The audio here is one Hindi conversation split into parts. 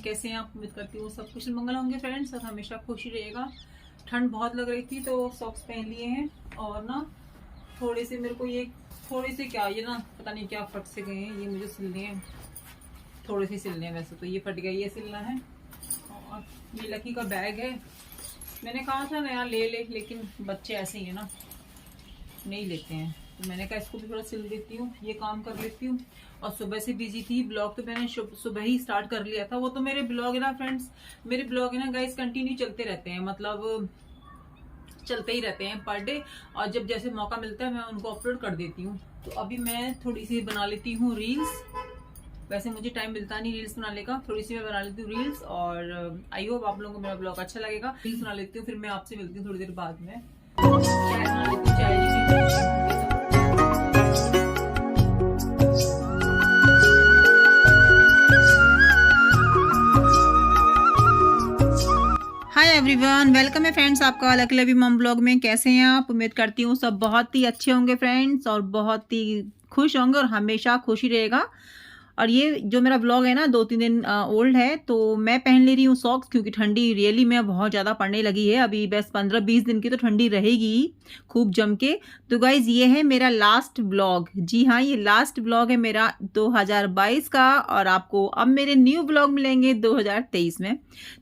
कैसे हैं आप? उम्मीद करती हूँ सब कुशल मंगल होंगे फ्रेंड्स, और हमेशा खुशी रहेगा। ठंड बहुत लग रही थी तो सॉक्स पहन लिए हैं, और ना थोड़े से मेरे को ये थोड़े से क्या, ये ना पता नहीं क्या फट से गए हैं, ये मुझे सिलने हैं, थोड़े से सिलने हैं। वैसे तो ये फट गया, ये सिलना है। और ये लकी का बैग है, मैंने कहा था नया ले ले, लेकिन बच्चे ऐसे ही है ना, नहीं लेते हैं। तो मैंने कहा इसको भी थोड़ा सिल देती हूँ, ये काम कर लेती हूँ। और सुबह से बिजी थी, ब्लॉग तो मैंने सुबह ही स्टार्ट कर लिया था। वो तो मेरे ब्लॉग है ना फ्रेंड्स, मेरे ब्लॉग है ना गाइस, कंटिन्यू चलते रहते हैं, मतलब चलते ही रहते हैं पर डे। और जब जैसे मौका मिलता है मैं उनको अपलोड कर देती हूँ। तो अभी मैं थोड़ी सी बना लेती हूँ रील्स। वैसे मुझे टाइम मिलता नहीं रील्स बनाने का, थोड़ी सी मैं बना लेती हूँ रील्स। और आई होप आप लोगों को मेरा ब्लॉग अच्छा लगेगा। रील्स बना लेती हूँ, फिर मैं आपसे मिलती हूँ थोड़ी देर बाद में। चाय बना लेती हूँ, चाय हाय एवरीवन, वेलकम है फ्रेंड्स आपका लकी लवी मॉम ब्लॉग में। कैसे हैं आप? उम्मीद करती हूँ सब बहुत ही अच्छे होंगे फ्रेंड्स, और बहुत ही खुश होंगे, और हमेशा खुशी रहेगा। और ये जो मेरा ब्लॉग है ना 2-3 दिन ओल्ड है, तो मैं पहन ले रही हूँ सॉक्स, क्योंकि ठंडी रियली में बहुत ज़्यादा पड़ने लगी है। अभी बस 15-20 दिन की तो ठंडी रहेगी ही खूब जम के। तो गाइज ये है मेरा लास्ट ब्लॉग। जी हाँ, ये लास्ट ब्लॉग है मेरा 2022 का, और आपको अब मेरे न्यू ब्लॉग मिलेंगे 2023 में।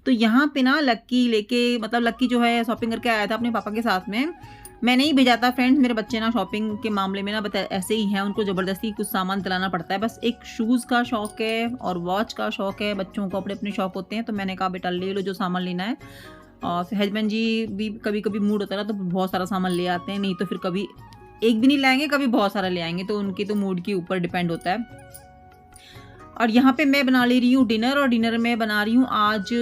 तो यहाँ पे ना लक्की लेके, मतलब लक्की जो है शॉपिंग करके आया था अपने पापा के साथ में। मैं नहीं भेजा था फ्रेंड्स, मेरे बच्चे ना शॉपिंग के मामले में ना बता ऐसे ही हैं, उनको ज़बरदस्ती कुछ सामान दिलाना पड़ता है। बस एक शूज़ का शौक़ है और वॉच का शौक़ है, बच्चों को अपने अपने शौक़ होते हैं। तो मैंने कहा बेटा ले लो जो सामान लेना है। और फिर हस्बैंड जी भी कभी कभी मूड होता है ना, तो बहुत सारा सामान ले आते हैं, नहीं तो फिर कभी एक भी नहीं लाएंगे, कभी बहुत सारा ले आएंगे। तो उनकी तो मूड के ऊपर डिपेंड होता है। और यहाँ पे मैं बना ले रही हूँ डिनर, और डिनर में बना रही हूँ आज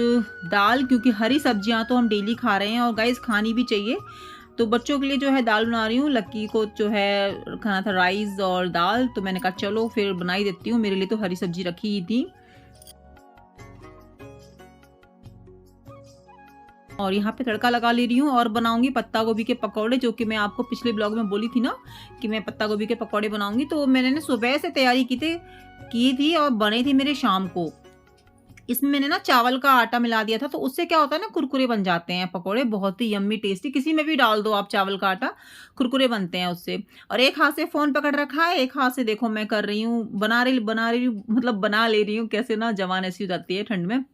दाल, क्योंकि हरी सब्जियाँ तो हम डेली खा रहे हैं और गाइस खानी भी चाहिए। तो बच्चों के लिए जो है दाल बना रही हूँ, लक्की को जो है खाना था राइस और दाल, तो मैंने कहा चलो फिर बना ही देती हूँ। मेरे लिए तो हरी सब्जी रखी ही थी। और यहाँ पे तड़का लगा ले रही हूँ, और बनाऊंगी पत्ता गोभी के पकौड़े, जो कि मैं आपको पिछले ब्लॉग में बोली थी ना कि मैं पत्ता गोभी के पकौड़े बनाऊंगी। तो मैंने ना सुबह से तैयारी की थी और बने थे मेरे शाम को। इसमें मैंने ना चावल का आटा मिला दिया था, तो उससे क्या होता है ना, कुरकुरे बन जाते हैं पकोड़े, बहुत ही यम्मी टेस्टी। किसी में भी डाल दो आप चावल का आटा, कुरकुरे बनते हैं उससे। और एक हाथ से फोन पकड़ रखा है, एक हाथ से देखो मैं कर रही हूँ, बना रही हूँ, मतलब बना ले रही हूँ। कैसे ना जवान ऐसी हो जाती है ठंड में।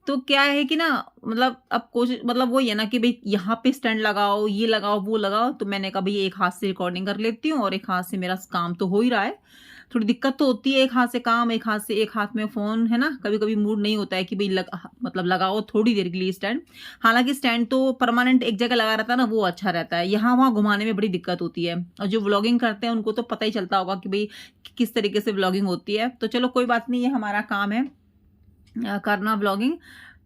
तो क्या है कि ना, मतलब अब कोशिश, मतलब वो ये ना कि भाई यहाँ पे स्टैंड लगाओ, ये लगाओ, वो लगाओ। तो मैंने कहा भाई एक हाथ से रिकॉर्डिंग कर लेती हूँ, और एक हाथ से मेरा काम तो हो ही रहा है। थोड़ी दिक्कत तो होती है, एक हाथ से काम, एक हाथ में फ़ोन, है ना। कभी कभी मूड नहीं होता है कि भाई मतलब लगाओ थोड़ी देर के लिए स्टैंड। हालांकि स्टैंड तो परमानेंट एक जगह लगा रहता है ना, वो अच्छा रहता है। यहाँ वहाँ घुमाने में बड़ी दिक्कत होती है, और जो व्लॉगिंग करते हैं उनको तो पता ही चलता होगा कि भाई किस तरीके से व्लॉगिंग होती है। तो चलो कोई बात नहीं, ये हमारा काम है करना व्लॉगिंग।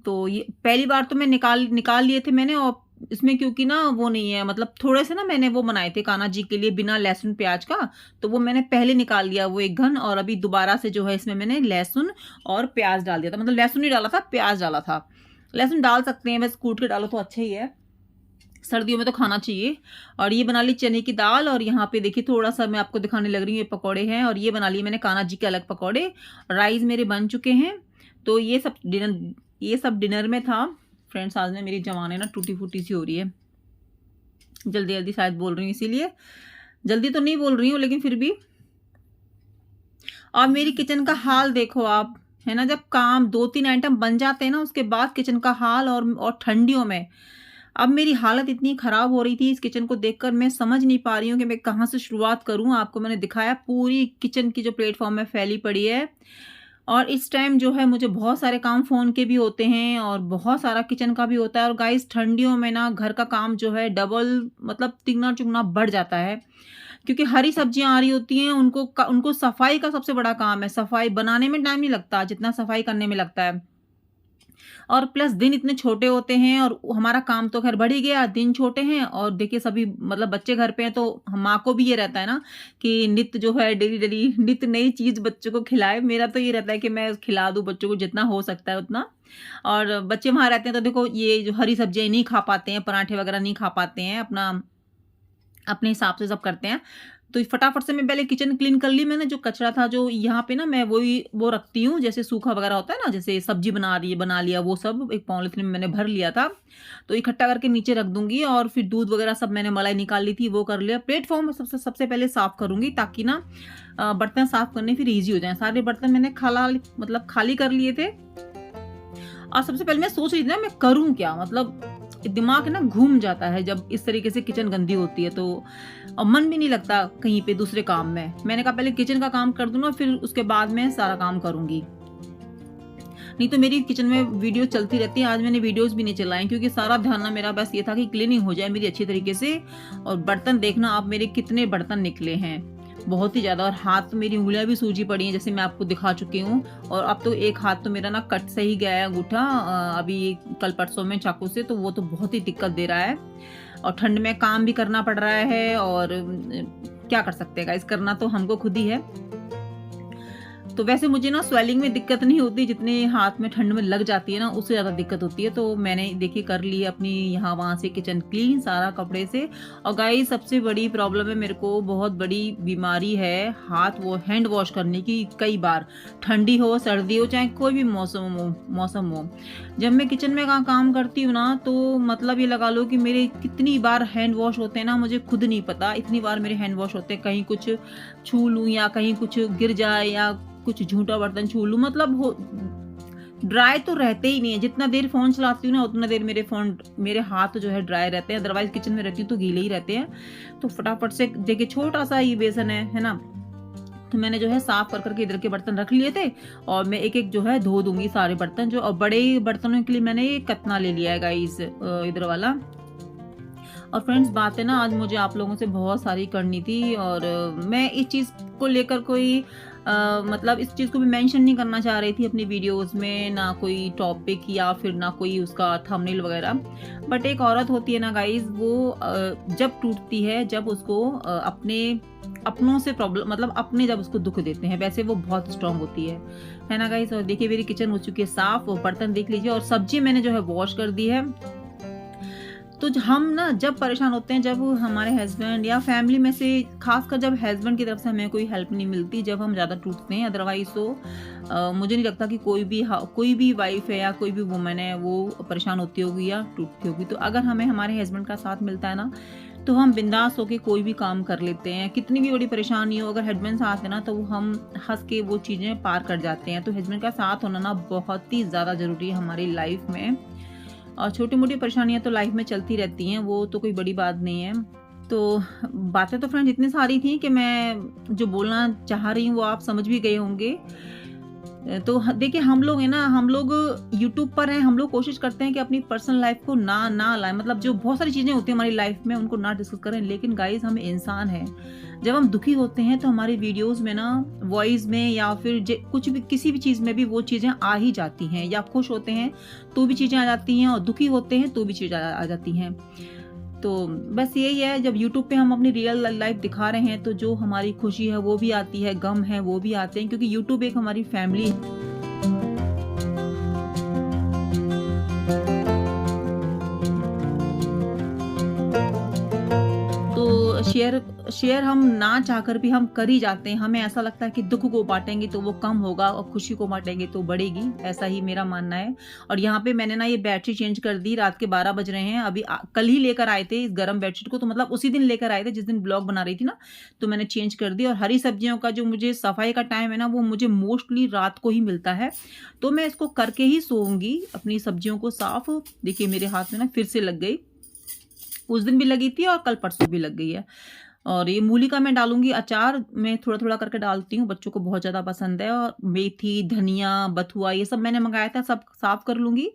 तो ये पहली बार तो मैं निकाल लिए थे मैंने। और इसमें क्योंकि ना वो नहीं है, मतलब थोड़े से ना मैंने वो बनाए थे कान्हा जी के लिए बिना लहसुन प्याज का, तो वो मैंने पहले निकाल लिया वो एक घन। और अभी दोबारा से जो है इसमें मैंने लहसुन और प्याज डाल दिया था, मतलब लहसुन नहीं डाला था, प्याज डाला था। लहसुन डाल सकते हैं, बस कूट के डालो तो अच्छा ही है, सर्दियों में तो खाना चाहिए। और ये बना ली चने की दाल, और यहाँ पे देखिए थोड़ा सा मैं आपको दिखाने लग रही हूँ, ये पकौड़े हैं। और ये बना लिए मैंने कान्हा जी के अलग पकौड़े। राइस मेरे बन चुके हैं। तो ये सब डिनर में था फ्रेंड्स। आज में मेरी जवानी ना टूटी फूटी सी हो रही है, जल्दी जल्दी शायद बोल रही हूँ, इसीलिए। जल्दी तो नहीं बोल रही हूँ, लेकिन फिर भी। और मेरी किचन का हाल देखो आप, है ना। जब काम 2-3 आइटम बन जाते हैं ना, उसके बाद किचन का हाल, और ठंडियों में अब मेरी हालत इतनी ख़राब हो रही थी इस किचन को देखकर, मैं समझ नहीं पा रही हूँ कि मैं कहाँ से शुरुआत करूँ। आपको मैंने दिखाया पूरी किचन की जो प्लेटफॉर्म में फैली पड़ी है। और इस टाइम जो है मुझे बहुत सारे काम फ़ोन के भी होते हैं, और बहुत सारा किचन का भी होता है। और गाइस ठंडियों में ना घर का काम जो है डबल, मतलब तिगना चुगना बढ़ जाता है, क्योंकि हरी सब्जियां आ रही होती हैं। उनको सफाई का सबसे बड़ा काम है। सफाई बनाने में टाइम नहीं लगता जितना सफाई करने में लगता है। और प्लस दिन इतने छोटे होते हैं, और हमारा काम तो खैर बढ़ ही गया, दिन छोटे हैं। और देखिए सभी, मतलब बच्चे घर पे हैं, तो माँ को भी ये रहता है ना कि नित्य जो है डेली डेली नित्य नई चीज़ बच्चों को खिलाए। मेरा तो ये रहता है कि मैं खिला दूँ बच्चों को जितना हो सकता है उतना। और बच्चे वहाँ रहते हैं तो देखो ये जो हरी सब्जियाँ नहीं खा पाते हैं, पराठे वगैरह नहीं खा पाते हैं, अपने हिसाब से सब करते हैं। तो फटाफट से मैं पहले किचन क्लीन कर ली मैंने, जो कचरा था जो यहाँ पे ना मैं वो रखती हूँ, जैसे सूखा वगैरह होता है ना, जैसे सब्जी बना लिया, वो सब एक पॉलीथिन में मैंने भर लिया था, तो इकट्ठा करके नीचे रख दूंगी। और फिर दूध वगैरह सब मैंने मलाई निकाल ली थी, वो कर लिया। प्लेटफॉर्म सबसे पहले साफ करूंगी, ताकि ना बर्तन साफ करने फिर ईजी हो जाए। सारे बर्तन मैंने खाली कर लिए थे। और सबसे पहले मैं सोच रही थी ना मैं करूं क्या, मतलब दिमाग ना घूम जाता है जब इस तरीके से किचन गंदी होती है, तो और मन भी नहीं लगता कहीं पे दूसरे काम में। मैंने कहा पहले किचन का काम कर दूं ना, फिर उसके बाद मैं सारा काम करूंगी। नहीं तो मेरी किचन में वीडियो चलती रहती है। आज मैंने वीडियोस भी नहीं चलाए, क्योंकि सारा ध्यान ना मेरा बस ये था कि क्लीनिंग हो जाए मेरी अच्छी तरीके से। और बर्तन देखना आप, मेरे कितने बर्तन निकले हैं, बहुत ही ज़्यादा। और हाथ तो मेरी उंगलियां भी सूजी पड़ी हैं, जैसे मैं आपको दिखा चुकी हूँ। और अब तो एक हाथ तो मेरा ना कट से ही गया है अंगूठा, अभी कल परसों में चाकू से, तो वो तो बहुत ही दिक्कत दे रहा है। और ठंड में काम भी करना पड़ रहा है, और क्या कर सकते हैं गाइस, करना तो हमको खुद ही है। तो वैसे मुझे ना स्वेलिंग में दिक्कत नहीं होती, जितने हाथ में ठंड में लग जाती है ना, उससे ज़्यादा दिक्कत होती है। तो मैंने देखिए कर ली अपनी यहाँ वहाँ से किचन क्लीन सारा कपड़े से। और गाइस सबसे बड़ी प्रॉब्लम है मेरे को, बहुत बड़ी बीमारी है हाथ वो हैंड वॉश करने की। कई बार ठंडी हो सर्दी हो चाहे कोई भी मौसम हो, जब मैं किचन में काम करती हूँ ना, तो मतलब ये लगा लो कि मेरे कितनी बार हैंड वॉश होते हैं ना, मुझे खुद नहीं पता। इतनी बार मेरे हैंड वॉश होते हैं, कहीं कुछ छू लूँ या कहीं कुछ गिर जाए या कुछ झूठा बर्तन छू लूं, मतलब हो ड्राई तो रहते ही नहीं है। जितना देर फोन चलाती हूँ ना, उतना देर मेरे हाथ जो है ड्राई रहते हैं। अदरवाइज किचन में रहती हूँ तो गीले ही रहते हैं। तो फटाफट से देखिए, छोटा सा ये बेसन है ना, तो मैंने जो है साफ कर करके इधर के बर्तन रख लिए थे। और मैं एक एक जो है धो दूंगी सारे बर्तन जो। और बड़े बर्तनों के लिए मैंने ये कतना ले लिया है गाइस, इधर वाला। और फ्रेंड्स बात है ना, आज मुझे आप लोगों से बहुत सारी करनी थी, और मैं इस चीज़ को लेकर कोई मतलब इस चीज़ को भी मेंशन नहीं करना चाह रही थी अपनी वीडियोस में, ना कोई टॉपिक या फिर ना कोई उसका थंबनेल वगैरह। बट एक औरत होती है ना गाइज, वो जब टूटती है, जब उसको अपनों से प्रॉब्लम, मतलब अपने जब उसको दुख देते हैं, वैसे वो बहुत स्ट्रांग होती है ना गाइज। और देखिए मेरी किचन हो चुकी है साफ, और बर्तन देख लीजिए, और सब्जी मैंने जो है वॉश कर दी है। तो हम ना जब परेशान होते हैं, जब हमारे हस्बैंड या फैमिली में से, खासकर जब हस्बैंड की तरफ से हमें कोई हेल्प नहीं मिलती, जब हम ज़्यादा टूटते हैं। अदरवाइज तो मुझे नहीं लगता कि कोई भी वाइफ है या कोई भी वुमेन है वो परेशान होती होगी या टूटती होगी। तो अगर हमें हमारे हस्बैंड का साथ मिलता है ना, तो हम बिंदास होकर कोई भी काम कर लेते हैं। कितनी भी बड़ी परेशानी हो, अगर हस्बैंड साथ है ना, तो हम हंस के वो चीज़ें पार कर जाते हैं। तो हस्बैंड का साथ होना ना बहुत ही ज़्यादा ज़रूरी है हमारी लाइफ में। और छोटी मोटी परेशानियां तो लाइफ में चलती रहती हैं, वो तो कोई बड़ी बात नहीं है। तो बातें तो फ्रेंड्स इतनी सारी थी कि मैं जो बोलना चाह रही हूँ वो आप समझ भी गए होंगे। तो देखिए हम लोग है ना, हम लोग यूट्यूब पर हैं, हम लोग कोशिश करते हैं कि अपनी पर्सनल लाइफ को ना लाएं, मतलब जो बहुत सारी चीज़ें होती हैं हमारी लाइफ में उनको ना डिस्कस करें। लेकिन गाइस हम इंसान हैं, जब हम दुखी होते हैं तो हमारी वीडियोस में ना, वॉइस में या फिर कुछ भी किसी भी चीज़ में भी वो चीज़ें आ ही जाती हैं। या खुश होते हैं तो भी चीज़ें आ जाती हैं, और दुखी होते हैं तो भी चीज़ें आ जाती हैं। तो बस यही है, जब YouTube पे हम अपनी रियल लाइफ दिखा रहे हैं, तो जो हमारी खुशी है वो भी आती है, गम है वो भी आते हैं, क्योंकि YouTube एक हमारी फैमिली है। तो शेयर हम ना चाहकर भी हम कर ही जाते हैं। हमें ऐसा लगता है कि दुख को बांटेंगे तो वो कम होगा, और खुशी को बांटेंगे तो बढ़ेगी, ऐसा ही मेरा मानना है। और यहाँ पे मैंने ना ये बेडशीट चेंज कर दी, रात के 12 बज रहे हैं। अभी कल ही लेकर आए थे इस गर्म बेडशीट को, तो मतलब उसी दिन लेकर आए थे जिस दिन ब्लॉग बना रही थी ना, तो मैंने चेंज कर दी। और हरी सब्जियों का जो मुझे सफाई का टाइम है ना, वो मुझे मोस्टली रात को ही मिलता है, तो मैं इसको करके ही सोऊंगी अपनी सब्जियों को साफ। देखिए मेरे हाथ में ना फिर से लग गई, उस दिन भी लगी थी और कल परसों भी लग गई है। और ये मूली का मैं डालूंगी अचार, मैं थोड़ा थोड़ा करके डालती हूँ, बच्चों को बहुत ज़्यादा पसंद है। और मेथी, धनिया, बथुआ ये सब मैंने मंगाया था, सब साफ कर लूँगी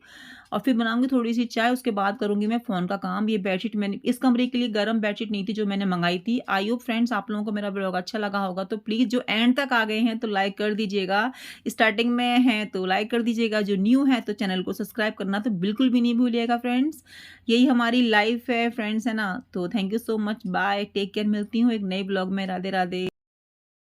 और फिर बनाऊंगी थोड़ी सी चाय। उसके बाद करूंगी मैं फ़ोन का काम। ये बेडशीट मैंने इस कमरे के लिए गर्म बेडशीट नहीं थी जो मैंने मंगाई थी। आई होप फ्रेंड्स आप लोगों को मेरा ब्लॉग अच्छा लगा होगा, तो प्लीज़ जो एंड तक आ गए हैं तो लाइक कर दीजिएगा, स्टार्टिंग में हैं तो लाइक कर दीजिएगा, जो न्यू है तो चैनल को सब्सक्राइब करना तो बिल्कुल भी नहीं भूलिएगा फ्रेंड्स। यही हमारी लाइफ है फ्रेंड्स, है ना। तो thank you so much, bye, take care. मिलती हूँ एक नए ब्लॉग में। राधे राधे।